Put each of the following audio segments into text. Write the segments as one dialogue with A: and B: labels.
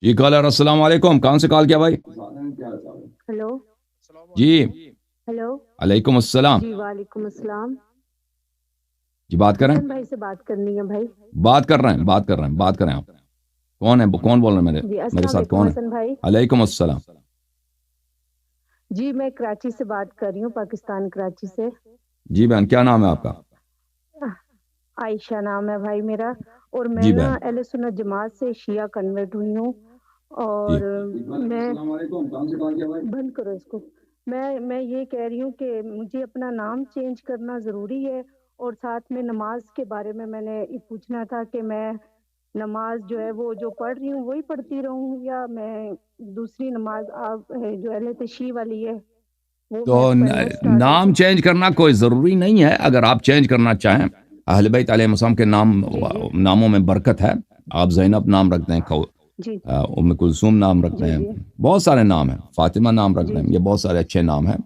A: جی collar السلام علیکم، کہاں سے کال کیا بھائی؟
B: ہیلو
A: جی
B: ہیلو
A: علیکم السلام.
B: جی وعلیکم السلام.
A: جی بات کریں.
B: حسن بھائی سے بات کرنی ہے بھائی.
A: بات کر رہے ہیں بات کریں آپ. کون ہے؟ کون بول رہے ہیں؟
B: جی
A: میرے
B: السلام
A: ساتھ
B: علیکم
A: کون ہے؟
B: حسن بھائی.
A: علیکم السلام.
B: جی میں کراچی سے بات کر رہی ہوں، پاکستان کراچی سے.
A: جی بہن کیا نام ہے آپ کا؟
B: عائشہ نام ہے بھائی میرا، اور میں
A: جی
B: نا
A: بہن.
B: اہل سنت جماعت سے شیعہ کنورٹ ہوئی ہوں.
A: جی
B: اور میں بند کرو اس کو. میں یہ کہہ رہی ہوں کہ مجھے اپنا نام چینج کرنا ضروری ہے، اور ساتھ میں نماز کے بارے میں نے یہ پوچھنا تھا کہ میں نماز جو ہے وہ جو پڑھ رہی ہوں وہی پڑھتی رہوں، یا میں دوسری نماز آپ جو اہل تشیع والی ہے وہ
A: تو
B: میں پڑھنا سٹارٹ کر
A: نام
B: دوں.
A: چینج کرنا کوئی ضروری نہیں ہے. اگر آپ چینج کرنا چاہیں، اہل بیت علیہ السلام کے
B: جی جی
A: ناموں میں برکت ہے. آپ زینب نام رکھتے ہیں،
B: جی
A: ام کلثوم نام رکھتے
B: جی
A: ہیں،
B: جی
A: بہت سارے نام ہیں، فاطمہ نام رکھتے
B: جی
A: ہیں،
B: جی
A: یہ بہت سارے اچھے نام ہیں.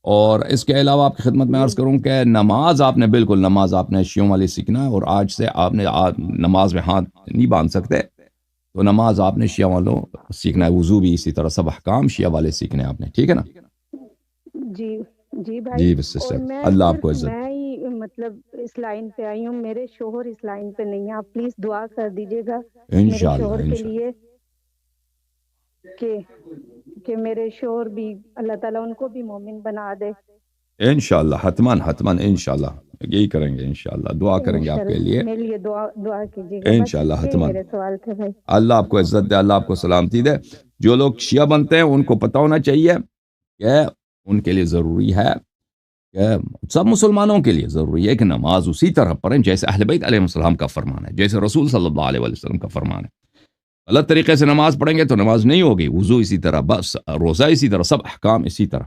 A: اور اس کے علاوہ آپ کی خدمت میں
B: جی
A: عرض کروں کہ نماز آپ نے شیعوں والی سیکھنا ہے. اور آج سے آپ نے نماز میں ہاتھ نہیں باندھ سکتے، تو نماز آپ نے شیعہ والوں سیکھنا ہے. وضو بھی اسی طرح، سب احکام شیعہ والے سیکھنے ہیں آپ نے، ٹھیک ہے نا؟
B: جی جی بھائی.
A: جی
B: اور
A: سسٹر،
B: میں
A: اللہ آپ کو
B: صرف
A: عزت.
B: میں ہی مطلب اس لائن پہ آئی ہوں، میرے شوہر اس لائن پہ نہیں ہے. آپ پلیز دعا کر دیجیے گا میرے
A: انشاءاللہ
B: شوہر کے
A: انشاءاللہ
B: لیے کہ میرے شوہر بھی اللہ تعالیٰ ان کو بھی مومن بنا دے.
A: انشاءاللہ حتماً حتماً انشاءاللہ یہی کریں گے، انشاءاللہ دعا کریں گے آپ کے لیے.
B: انشاءاللہ میرے لیے دعا کیجیے گا. بس
A: انشاءاللہ
B: یہی
A: حتماً.
B: میرے سوال تھے بھائی.
A: اللہ آپ کو عزت دے، اللہ آپ کو سلامتی دے. جو لوگ شیعہ بنتے ہیں ان کو پتہ ہونا چاہیے کہ ان کے لیے ضروری ہے کہ سب مسلمانوں کے لیے ضروری ہے کہ نماز اسی طرح پڑھیں جیسے اہل بیت علیہ السلام کا فرمان ہے، جیسے رسول صلی اللہ علیہ وسلم کا فرمان ہے. غلط طریقے سے نماز پڑھیں گے تو نماز نہیں ہوگی. وضو اسی طرح، بس روزہ اسی طرح، سب احکام اسی طرح.